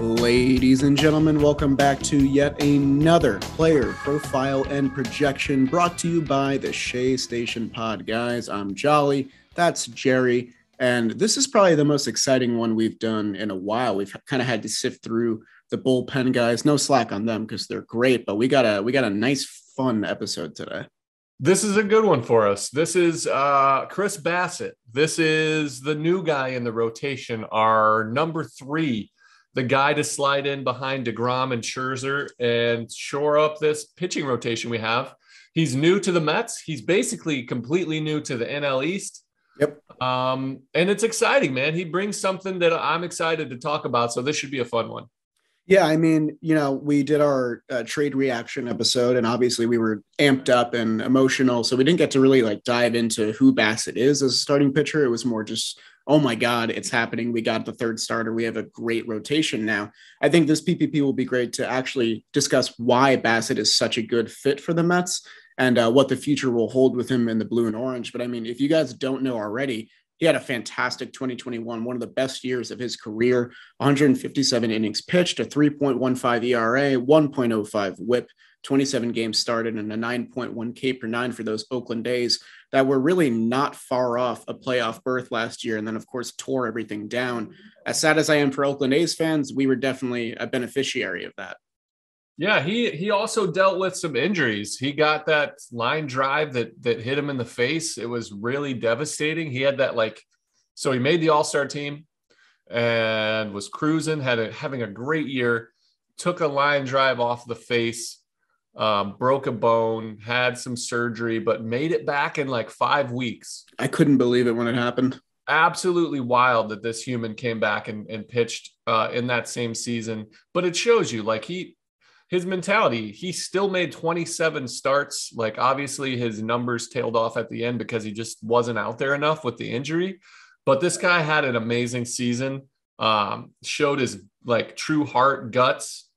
Ladies and gentlemen, welcome back to yet another player profile and projection brought to you by the Shea Station pod. Guys, I'm Jolly, that's Jerry, and this is probably the most exciting one we've done in a while. We've kind of had to sift through the bullpen guys. No slack on them because they're great, but we got a nice fun episode today. This is a good one for us. This is Chris Bassitt. This is the new guy in the rotation, our number 3. The guy to slide in behind DeGrom and Scherzer and shore up this pitching rotation we have. He's new to the Mets. He's basically completely new to the NL East. Yep. And it's exciting, man. He brings something that I'm excited to talk about. So this should be a fun one. Yeah, I mean, we did our trade reaction episode, and obviously we were amped up and emotional, so we didn't get to really dive into who Bassitt is as a starting pitcher. It was more just, oh my God, it's happening. We got the third starter. We have a great rotation now. I think this PPP will be great to actually discuss why Bassitt is such a good fit for the Mets and what the future will hold with him in the blue and orange. But I mean, if you guys don't know already, he had a fantastic 2021, one of the best years of his career, 157 innings pitched, a 3.15 ERA, 1.05 whip, 27 games started, and a 9.1 K per nine for those Oakland A's that were really not far off a playoff berth last year. And then, of course, tore everything down. As sad as I am for Oakland A's fans, we were definitely a beneficiary of that. Yeah, he also dealt with some injuries. He got that line drive that hit him in the face. It was really devastating. He had that so he made the All-Star team and was cruising, having a great year, took a line drive off the face, broke a bone, had some surgery, but made it back in 5 weeks. I couldn't believe it when it happened. Absolutely wild that this human came back and pitched in that same season. But it shows you his mentality. He still made 27 starts. Obviously his numbers tailed off at the end because he just wasn't out there enough with the injury. But this guy had an amazing season, showed his true heart, guts.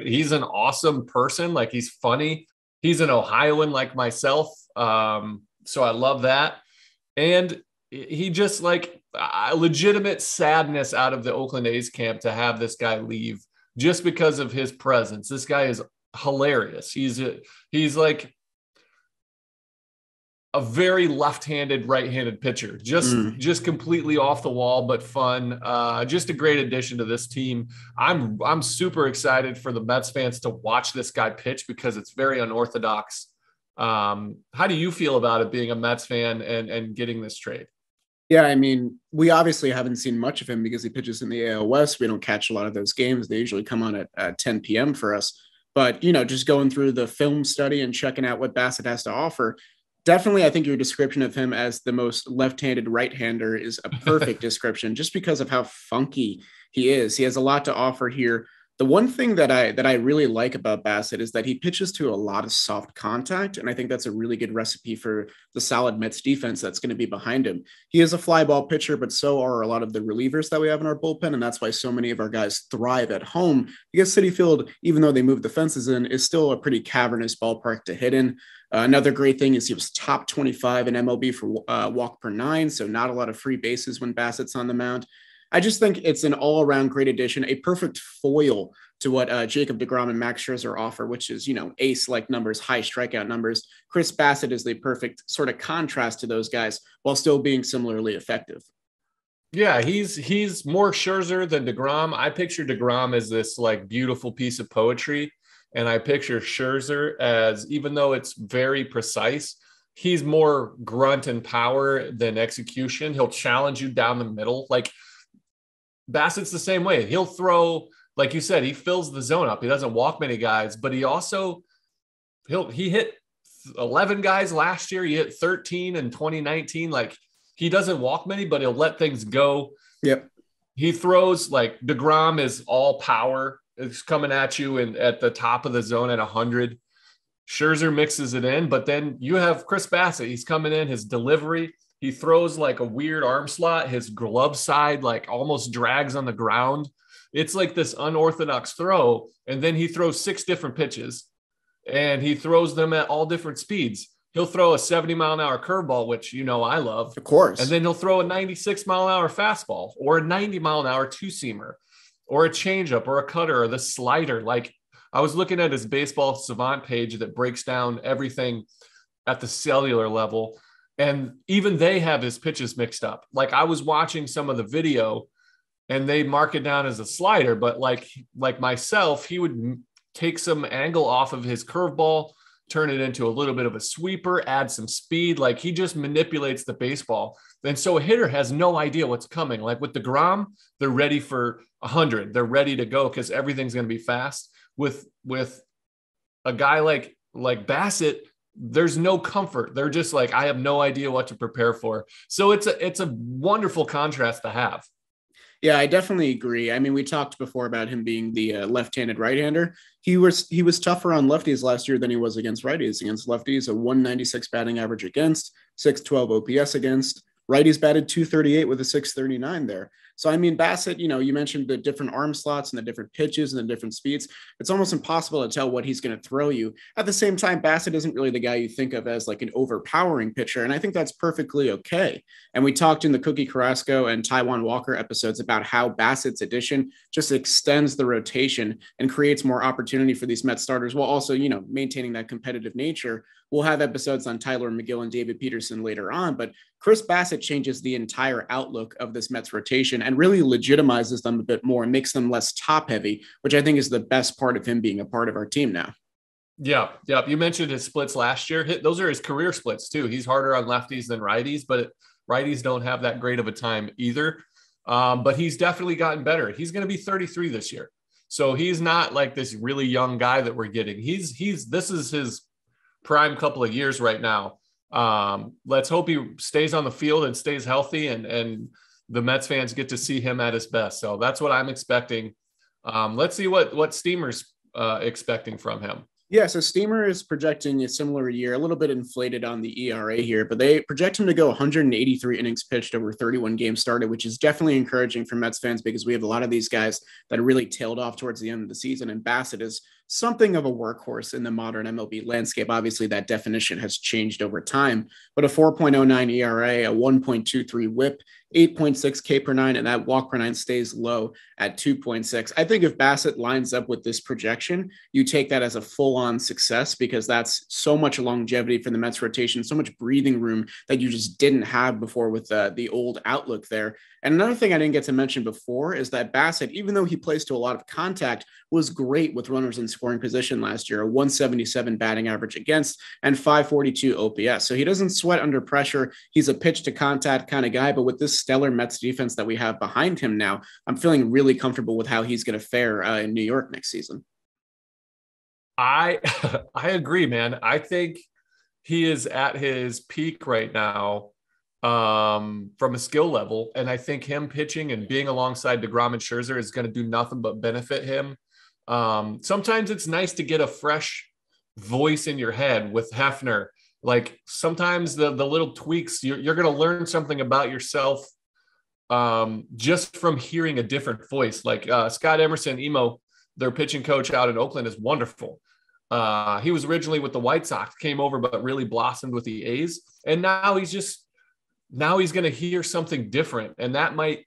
He's an awesome person. He's funny. He's an Ohioan like myself. So I love that. And he just a legitimate sadness out of the Oakland A's camp to have this guy leave just because of his presence. This guy is hilarious. He's a very left-handed, right-handed pitcher, just completely off the wall, but fun. Just a great addition to this team. I'm super excited for the Mets fans to watch this guy pitch because it's very unorthodox. How do you feel about it being a Mets fan and getting this trade? Yeah, I mean, we obviously haven't seen much of him because he pitches in the AL West. We don't catch a lot of those games. They usually come on at 10 p.m. for us. But, just going through the film study and checking out what Bassitt has to offer, definitely, I think your description of him as the most left-handed right-hander is a perfect description just because of how funky he is. He has a lot to offer here. The one thing that I really like about Bassitt is that he pitches to a lot of soft contact, and I think that's a really good recipe for the solid Mets defense that's going to be behind him. He is a fly ball pitcher, but so are a lot of the relievers that we have in our bullpen, and that's why so many of our guys thrive at home because Citi Field, even though they moved the fences in, is still a pretty cavernous ballpark to hit in. Another great thing is he was top 25 in MLB for walk per nine, so not a lot of free bases when Bassitt's on the mound. I just think it's an all-around great addition, a perfect foil to what Jacob deGrom and Max Scherzer offer, which is, ace-like numbers, high strikeout numbers. Chris Bassitt is the perfect sort of contrast to those guys while still being similarly effective. Yeah, he's more Scherzer than deGrom. I picture deGrom as this beautiful piece of poetry, and I picture Scherzer as, even though it's very precise, he's more grunt and power than execution. He'll challenge you down the middle. Bassitt's the same way. He'll throw, like you said, he fills the zone up. He doesn't walk many guys, but he hit 11 guys last year. He hit 13 in 2019. He doesn't walk many, but he'll let things go. Yep. He throws deGrom is all power. It's coming at you and at the top of the zone at 100. Scherzer mixes it in, but then you have Chris Bassitt. He's coming in, his delivery. He throws a weird arm slot. His glove side almost drags on the ground. It's this unorthodox throw. And then he throws 6 different pitches and he throws them at all different speeds. He'll throw a 70-mile-an-hour curveball, which I love. Of course. And then he'll throw a 96-mile-an-hour fastball or a 90-mile-an-hour two-seamer. or a changeup or a cutter or the slider. Like I was looking at his Baseball Savant page that breaks down everything at the cellular level, and even they have his pitches mixed up. Like I was watching some of the video and they mark it down as a slider, but like myself, he would take some angle off of his curveball, turn it into a little bit of a sweeper, add some speed. Like he just manipulates the baseball. And so a hitter has no idea what's coming. Like with DeGrom, they're ready for 100. They're ready to go because everything's going to be fast. With a guy like Bassitt, there's no comfort. They're just like, I have no idea what to prepare for. So it's a wonderful contrast to have. Yeah, I definitely agree. I mean, we talked before about him being the left-handed right-hander. He was tougher on lefties last year than he was against righties. Against lefties, a 196 batting average against, 612 OPS against. Righties batted 238 with a 639 there. So, I mean, Bassitt, you mentioned the different arm slots and the different pitches and the different speeds. It's almost impossible to tell what he's going to throw you. At the same time, Bassitt isn't really the guy you think of as like an overpowering pitcher. And I think that's perfectly okay. And we talked in the Cookie Carrasco and Taiwan Walker episodes about how Bassitt's addition just extends the rotation and creates more opportunity for these Mets starters while also, maintaining that competitive nature. We'll have episodes on Tyler McGill and David Peterson later on, but Chris Bassitt changes the entire outlook of this Mets rotation and really legitimizes them a bit more and makes them less top heavy, which I think is the best part of him being a part of our team now. Yeah. You mentioned his splits last year. Those are his career splits too. He's harder on lefties than righties, but righties don't have that great of a time either. But he's definitely gotten better. He's going to be 33 this year. So he's not like this really young guy that we're getting. This is his prime couple of years right now. Let's hope he stays on the field and stays healthy and the Mets fans get to see him at his best. So that's what I'm expecting. Let's see what Steamer's expecting from him. Yeah, so Steamer is projecting a similar year, a little bit inflated on the ERA here, but they project him to go 183 innings pitched over 31 games started, which is definitely encouraging for Mets fans because we have a lot of these guys that really tailed off towards the end of the season, and Bassitt is something of a workhorse in the modern MLB landscape. Obviously, that definition has changed over time, but a 4.09 ERA, a 1.23 whip, 8.6 K per nine, and that walk per nine stays low at 2.6. I think if Bassitt lines up with this projection, you take that as a full-on success because that's so much longevity for the Mets rotation, so much breathing room that you just didn't have before with the old outlook there. And another thing I didn't get to mention before is that Bassitt, even though he plays to a lot of contact, was great with runners in scoring position last year, a 177 batting average against and 542 OPS. So he doesn't sweat under pressure. He's a pitch to contact kind of guy, but with this stellar Mets defense that we have behind him now, I'm feeling really comfortable with how he's going to fare in New York next season. I agree, man. I think he is at his peak right now from a skill level. And I think him pitching and being alongside DeGrom and Scherzer is going to do nothing but benefit him. Sometimes it's nice to get a fresh voice in your head with Hefner. Like sometimes the little tweaks, you're going to learn something about yourself just from hearing a different voice. Like Scott Emerson, Emo, their pitching coach out in Oakland, is wonderful. He was originally with the White Sox, came over, but really blossomed with the A's. And now he's going to hear something different. And that might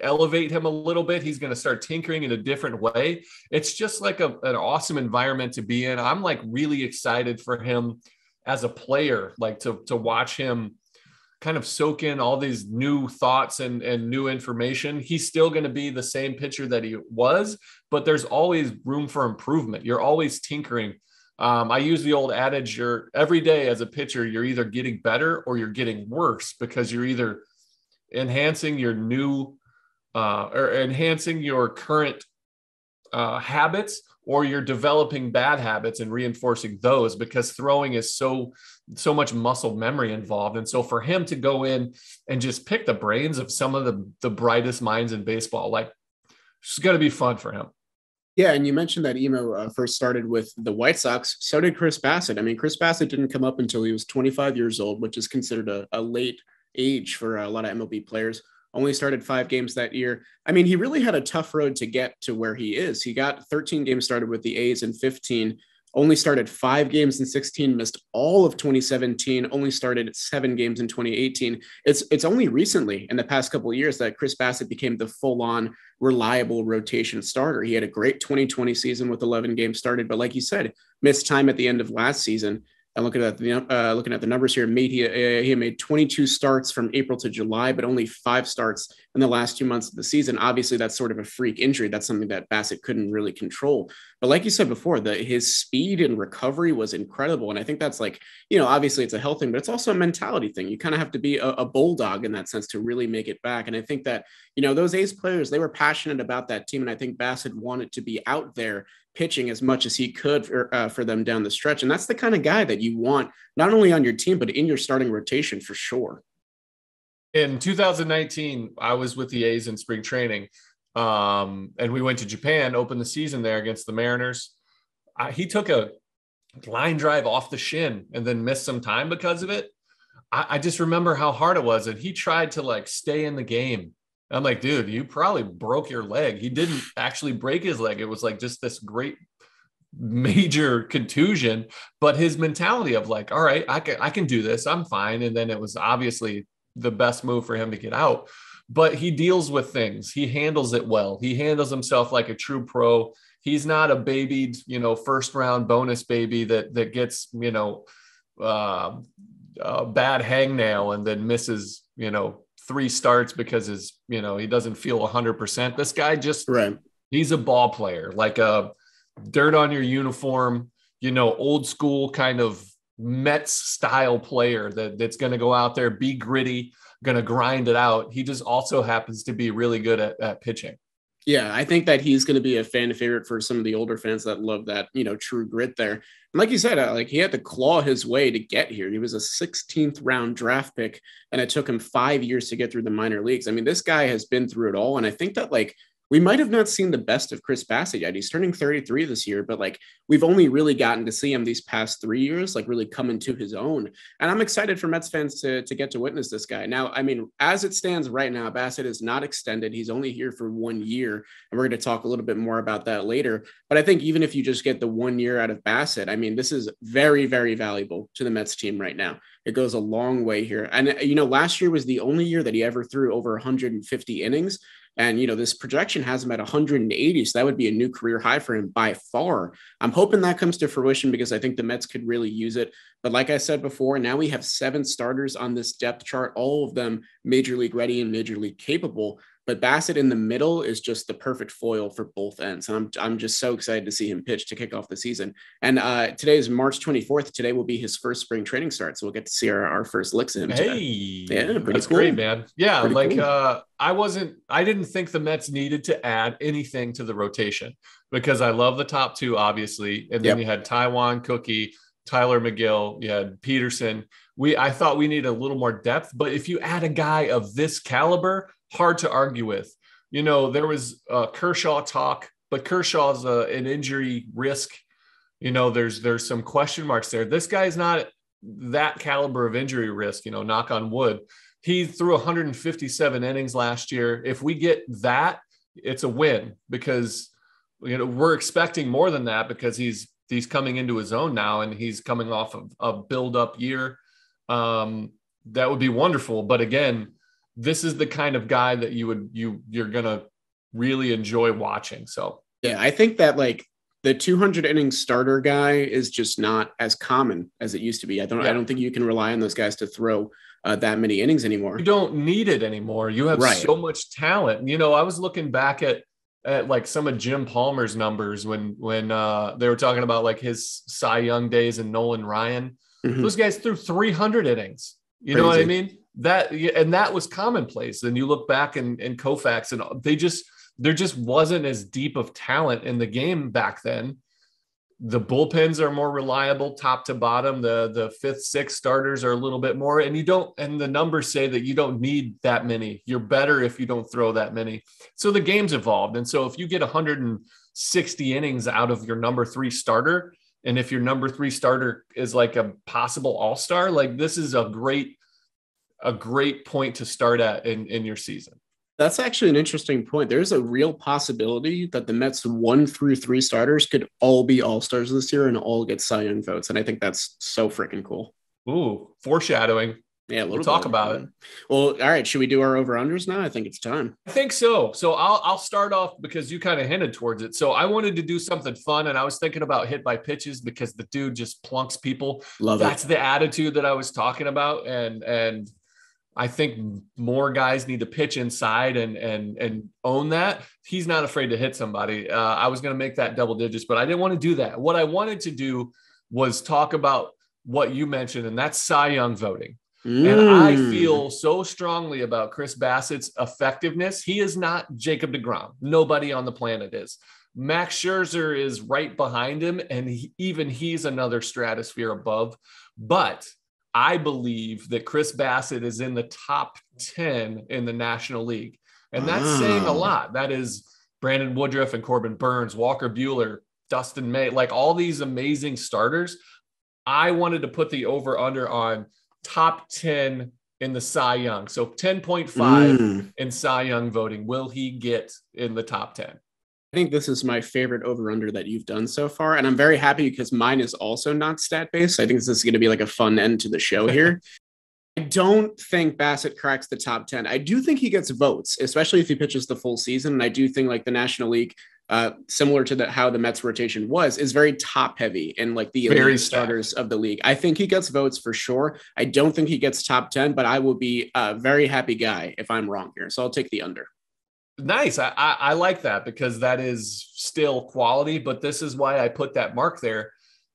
elevate him a little bit. He's going to start tinkering in a different way. It's just like an awesome environment to be in. I'm like really excited for him as a player, like to watch him kind of soak in all these new thoughts and new information. He's still going to be the same pitcher that he was, but there's always room for improvement. You're always tinkering. I use the old adage, every day as a pitcher, you're either getting better or you're getting worse because you're either enhancing your new or enhancing your current habits, or you're developing bad habits and reinforcing those, because throwing is so much muscle memory involved. And so for him to go in and just pick the brains of some of the brightest minds in baseball, like it's going to be fun for him. Yeah, and you mentioned that Emo first started with the White Sox. So did Chris Bassitt. I mean, Chris Bassitt didn't come up until he was 25 years old, which is considered a late age for a lot of MLB players. Only started 5 games that year. I mean, he really had a tough road to get to where he is. He got 13 games started with the A's in 15, only started 5 games in 16, missed all of 2017, only started 7 games in 2018. It's only recently in the past couple of years that Chris Bassitt became the full-on reliable rotation starter. He had a great 2020 season with 11 games started, but like you said, missed time at the end of last season. And looking at the numbers here, he made 22 starts from April to July, but only 5 starts in the last 2 months of the season. Obviously, that's sort of a freak injury. That's something that Bassitt couldn't really control. But like you said before, his speed and recovery was incredible. And I think that's like, obviously it's a health thing, but it's also a mentality thing. You kind of have to be a bulldog in that sense to really make it back. And I think that, those A's players, they were passionate about that team. And I think Bassitt wanted to be out there pitching as much as he could for them down the stretch. And that's the kind of guy that you want, not only on your team, but in your starting rotation for sure. In 2019, I was with the A's in spring training, and we went to Japan, opened the season there against the Mariners. He took a line drive off the shin and then missed some time because of it. I just remember how hard it was. And he tried to like stay in the game. I'm like, dude, you probably broke your leg. He didn't actually break his leg. It was like just this great major contusion, but his mentality of like, all right, I can do this. I'm fine. And then it was obviously the best move for him to get out, but he deals with things. He handles it well. He handles himself like a true pro. He's not a babied, first round bonus baby that gets, a bad hangnail and then misses, 3 starts because he doesn't feel 100%. This guy just, right. He's a ball player, like a dirt on your uniform, old school kind of Mets style player that's going to go out there, be gritty, going to grind it out. He just also happens to be really good at pitching. Yeah, I think that he's going to be a fan favorite for some of the older fans that love that, true grit there. And like you said, like he had to claw his way to get here. He was a 16th round draft pick, and it took him 5 years to get through the minor leagues. I mean, this guy has been through it all. And I think that like we might have not seen the best of Chris Bassitt yet. He's turning 33 this year, but like we've only really gotten to see him these past 3 years, like really come into his own. And I'm excited for Mets fans to get to witness this guy. Now, I mean, as it stands right now, Bassitt is not extended. He's only here for 1 year. And we're going to talk a little bit more about that later. But I think even if you just get the 1 year out of Bassitt, I mean, this is very, very valuable to the Mets team right now. It goes a long way here. And, last year was the only year that he ever threw over 150 innings. And, this projection has him at 180. So that would be a new career high for him by far. I'm hoping that comes to fruition because I think the Mets could really use it. But like I said before, now we have 7 starters on this depth chart, all of them major league ready and major league capable. But Bassitt in the middle is just the perfect foil for both ends. And I'm just so excited to see him pitch to kick off the season. And today is March 24th. Today will be his first spring training start. So we'll get to see our first licks of him today. Yeah, that's cool. Great, man. Yeah, pretty cool. I didn't think the Mets needed to add anything to the rotation because I love the top 2, obviously. And then you had Taijuan, Cookie, Tyler McGill, you had Peterson. I thought we needed a little more depth, but if you add a guy of this caliber, hard to argue with. There was Kershaw talk, but Kershaw's an injury risk. There's some question marks there. This guy's not that caliber of injury risk, knock on wood. He threw 157 innings last year. If we get that, it's a win because, we're expecting more than that because he's coming into his own now and he's coming off of a build-up year. That would be wonderful. But again, this is the kind of guy that you're going to really enjoy watching. So, yeah, I think that like the 200 inning starter guy is just not as common as it used to be. I don't think you can rely on those guys to throw that many innings anymore. You don't need it anymore. You have so much talent. I was looking back at like some of Jim Palmer's numbers when they were talking about like his Cy Young days and Nolan Ryan. Mm-hmm. Those guys threw 300 innings. You know what I mean? That was commonplace. And you look back in Koufax and there just wasn't as deep of talent in the game back then. The bullpens are more reliable top to bottom. The 5th, 6th starters are a little bit more, and the numbers say that you don't need that many. You're better if you don't throw that many. So the game's evolved. And so if you get 160 innings out of your number 3 starter, and if your number 3 starter is like a possible all-star, like this is a great point to start at in your season. That's actually an interesting point. There's a real possibility that the Mets 1 through 3 starters could all be all stars this year and all get Cy Young votes. And I think that's so freaking cool. Ooh, foreshadowing. Yeah, a We'll little talk bit. about it. Yeah. Well, all right. Should we do our over unders now? I think it's time. I think so. So I'll start off because you kind of hinted towards it. So I wanted to do something fun, and I was thinking about hit by pitches because the dude just plunks people. Love That's it. the attitude that I was talking about, and I think more guys need to pitch inside and own that. He's not afraid to hit somebody. I was going to make that double digits, but I didn't want to do that. What I wanted to do was talk about what you mentioned, and that's Cy Young voting. And I feel so strongly about Chris Bassitt's effectiveness. He is not Jacob deGrom. Nobody on the planet is. Max Scherzer is right behind him, and even he's another stratosphere above. But I believe that Chris Bassitt is in the top 10 in the National League. And that's saying a lot. That is Brandon Woodruff and Corbin Burns, Walker Buehler, Dustin May, like all these amazing starters. I wanted to put the over under on top 10 in the Cy Young. So 10.5 in Cy Young voting. Will he get in the top 10? I think this is my favorite over under that you've done so far. And I'm very happy because mine is also not stat based. I think this is going to be like a fun end to the show here. I don't think Bassitt cracks the top 10. I do think he gets votes, especially if he pitches the full season. And I do think like the National League, similar to how the Mets rotation was, is very top heavy and like the elite starters of the league. I think he gets votes for sure. I don't think he gets top 10, but I will be a very happy guy if I'm wrong here. So I'll take the under. Nice. I like that because that is still quality, but this is why I put that mark there.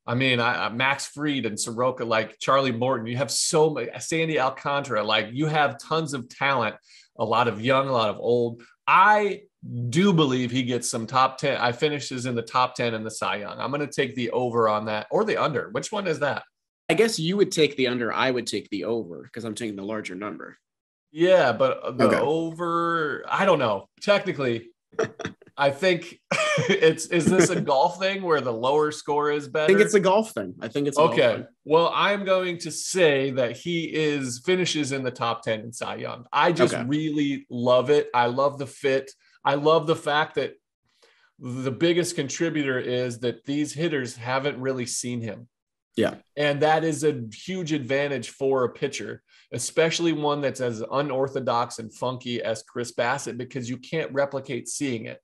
I mean, Max Fried and Soroka, like Charlie Morton, you have so many, Sandy Alcantara, like you have tons of talent, a lot of young, a lot of old. I do believe he gets some top 10. I finishes in the top 10 in the Cy Young. I'm going to take the over on that or the under. Which one is that? I guess you would take the under. I would take the over because I'm taking the larger number. Yeah, but the over, I don't know. Technically, I think is this a golf thing where the lower score is better? I think it's a golf thing. I think it's okay. Well, I'm going to say that he finishes in the top 10 in Cy Young. I just really love it. I love the fit. I love the fact that the biggest contributor is that these hitters haven't really seen him. Yeah. And that is a huge advantage for a pitcher, especially one that's as unorthodox and funky as Chris Bassitt, because you can't replicate seeing it.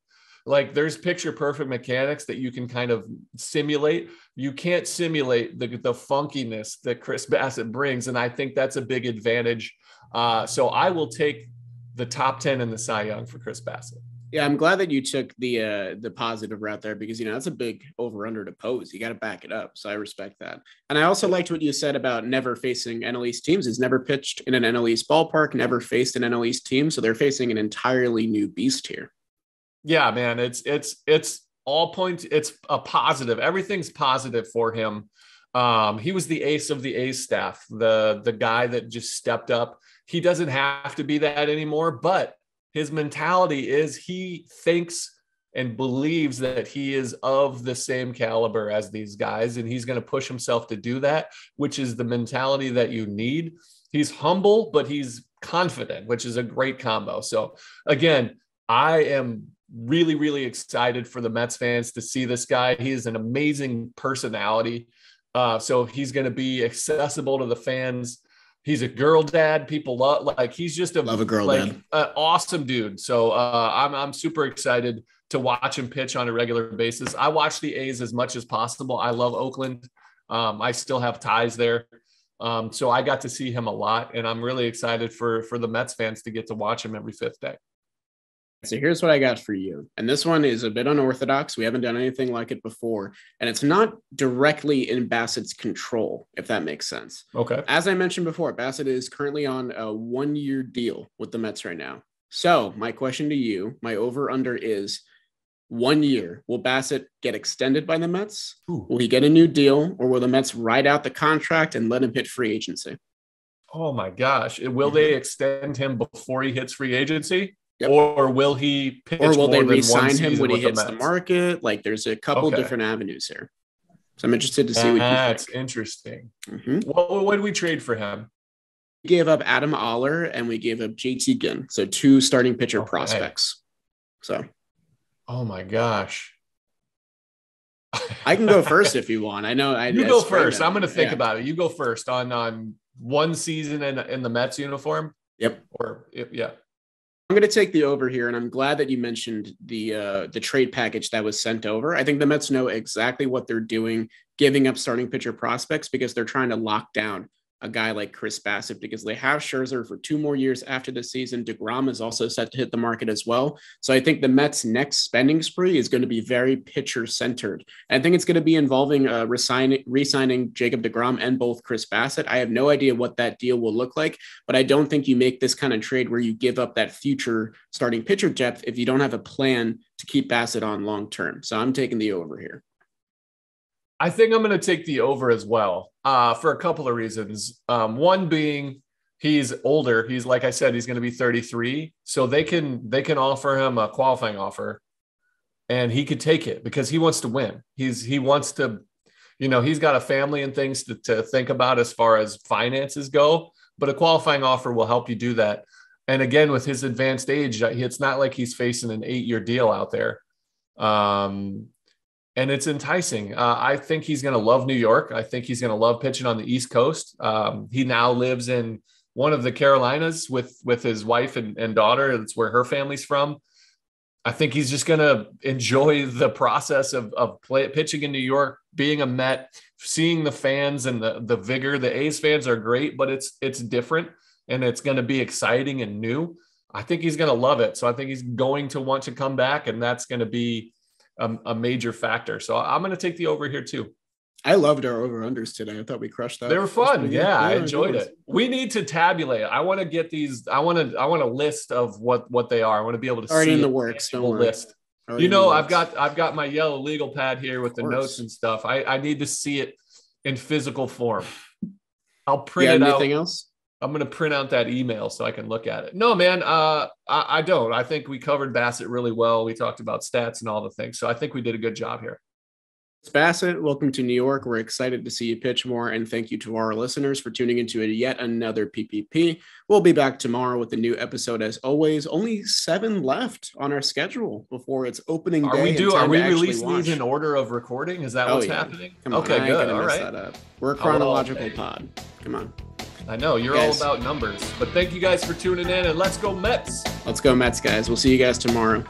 Like there's picture perfect mechanics that you can kind of simulate. You can't simulate the funkiness that Chris Bassitt brings. And I think that's a big advantage. So I will take the top 10 in the Cy Young for Chris Bassitt. Yeah, I'm glad that you took the positive route there because, you know, that's a big over under to pose. You got to back it up. So I respect that. And I also liked what you said about never facing NL East teams. He's never pitched in an NL East ballpark, never faced an NL East team. So they're facing an entirely new beast here. Yeah, man, it's all points. It's a positive. Everything's positive for him. He was the ace of the A's staff, the guy that just stepped up. He doesn't have to be that anymore, but his mentality is he thinks and believes that he is of the same caliber as these guys, and he's going to push himself to do that, which is the mentality that you need. He's humble, but he's confident, which is a great combo. So again, I am really, really excited for the Mets fans to see this guy. He is an amazing personality. So he's going to be accessible to the fans. He's a girl dad. People love, he's just love a girl dad. An awesome dude. So I'm super excited to watch him pitch on a regular basis. I watch the A's as much as possible. I love Oakland. I still have ties there. So I got to see him a lot, and I'm really excited for the Mets fans to get to watch him every fifth day. So here's what I got for you. And this one is a bit unorthodox. We haven't done anything like it before. And it's not directly in Bassitt's control, if that makes sense. Okay. As I mentioned before, Bassitt is currently on a 1-year deal with the Mets right now. So my question to you, my over-under is 1 year. Will Bassitt get extended by the Mets? Ooh. Will he get a new deal? Or will the Mets ride out the contract and let him hit free agency? Oh, my gosh. Will they extend him before he hits free agency? Yep. Or will he pitch or will more they than re-sign him when he hits the the market? Like there's a couple different avenues here. So I'm interested to see what you think. That's interesting. Mm-hmm. What did we trade for him? We gave up Adam Aller and we gave up JT Ginn. So 2 starting pitcher prospects. So. Oh my gosh. I can go first if you want. I know. You go first. I'm going to think about it. You go first on one season in the Mets uniform. Yep. Yeah. I'm going to take the over here, and I'm glad that you mentioned the trade package that was sent over. I think the Mets know exactly what they're doing, giving up starting pitcher prospects because they're trying to lock down a guy like Chris Bassitt because they have Scherzer for 2 more years after the season. DeGrom is also set to hit the market as well. So I think the Mets' next spending spree is going to be very pitcher-centered. I think it's going to be involving re-signing Jacob DeGrom and both Chris Bassitt. I have no idea what that deal will look like, but I don't think you make this kind of trade where you give up that future starting pitcher depth if you don't have a plan to keep Bassitt on long-term. So I'm taking the over here. I think I'm going to take the over as well for a couple of reasons. One being he's older. He's, like I said, he's going to be 33. So they can offer him a qualifying offer and he could take it because he wants to win. He wants to, he's got a family and things to think about as far as finances go, but a qualifying offer will help you do that. And again, with his advanced age, it's not like he's facing an 8-year deal out there. And it's enticing. I think he's going to love New York. I think he's going to love pitching on the East Coast. He now lives in one of the Carolinas with his wife and daughter. That's where her family's from. I think he's just going to enjoy the process of pitching in New York, being a Met, seeing the fans and the vigor. The A's fans are great, but it's different and it's going to be exciting and new. I think he's going to love it. So I think he's going to want to come back, and that's going to be a major factor. So I'm going to take the over here too. I loved our over-unders today. I thought we crushed that. They were fun. Yeah, I enjoyed it. We need to tabulate. I want to get these. I want a list of what they are. I want to be able to already see in the works. Don't worry. List. I've got my yellow legal pad here with the notes and stuff. I need to see it in physical form. I'll print it out. Anything else? I'm going to print out that email so I can look at it. No, man, I don't. I think we covered Bassitt really well. We talked about stats and all the things. So I think we did a good job here. Bassitt, welcome to New York. We're excited to see you pitch more. And thank you to our listeners for tuning into yet another PPP. We'll be back tomorrow with a new episode as always. Only 7 left on our schedule before it's opening day. Are we releasing these in order of recording? Is that what's happening? Come on, okay, good. All right. We're a chronological pod. Come on. I know you're all about numbers, but thank you guys for tuning in, and let's go Mets. Let's go Mets, guys. We'll see you guys tomorrow.